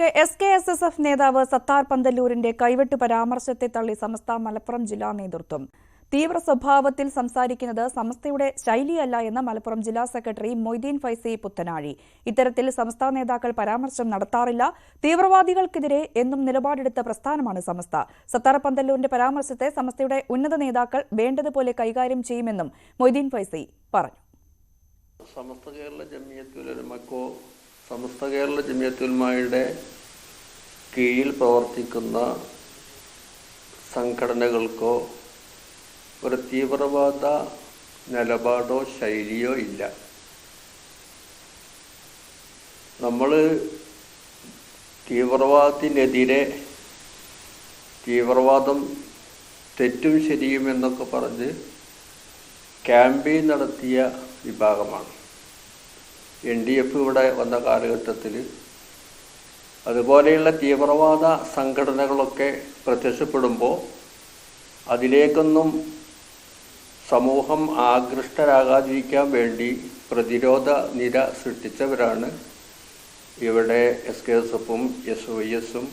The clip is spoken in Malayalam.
SKSSF നേതാവ് സത്താർ പന്തല്ലൂരിന്റെ കൈവെട്ട് പരാമർശത്തെ തള്ളി സമസ്ത മലപ്പുറം ജില്ലാ നേതൃത്വം. തീവ്ര സ്വഭാവത്തിൽ സംസാരിക്കുന്നത് സമസ്തയുടെ ശൈലിയല്ല എന്ന് മലപ്പുറം ജില്ലാ സെക്രട്ടറി മൊയ്തീൻ ഫൈസി പുത്തനാഴി. ഇത്തരത്തിൽ സമസ്ത നേതാക്കൾ പരാമർശം നടത്താറില്ല. തീവ്രവാദികൾക്കെതിരെ എന്നും നിലപാടെടുത്ത പ്രസ്ഥാനമാണ് സമസ്ത. സത്താർ പന്തല്ലൂരിന്റെ പരാമർശത്തെ സമസ്തയുടെ ഉന്നത നേതാക്കൾ വേണ്ടതുപോലെ കൈകാര്യം ചെയ്യുമെന്നും മൊയ്തീൻ ഫൈസി പറഞ്ഞു. സമസ്ത കേരള ജമിയത്തുൽ ഉലമയുടെ കീഴിൽ പ്രവർത്തിക്കുന്ന സംഘടനകൾക്കോ ഒരു തീവ്രവാദ നിലപാടോ ശൈലിയോ ഇല്ല. നമ്മൾ തീവ്രവാദത്തിനെതിരെ തീവ്രവാദം തെറ്റും ശരിയും എന്നൊക്കെ പറഞ്ഞ് ക്യാമ്പയിൻ നടത്തിയ വിഭാഗമാണ്. NDF ഇവിടെ വന്ന കാലഘട്ടത്തിൽ അതുപോലെയുള്ള തീവ്രവാദ സംഘടനകളൊക്കെ പ്രത്യക്ഷപ്പെടുമ്പോൾ അതിലേക്കൊന്നും സമൂഹം ആകൃഷ്ടരാകാതിരിക്കാൻ വേണ്ടി പ്രതിരോധ നിര സൃഷ്ടിച്ചവരാണ് ഇവിടെ SKSF-ഉം SYS-ഉം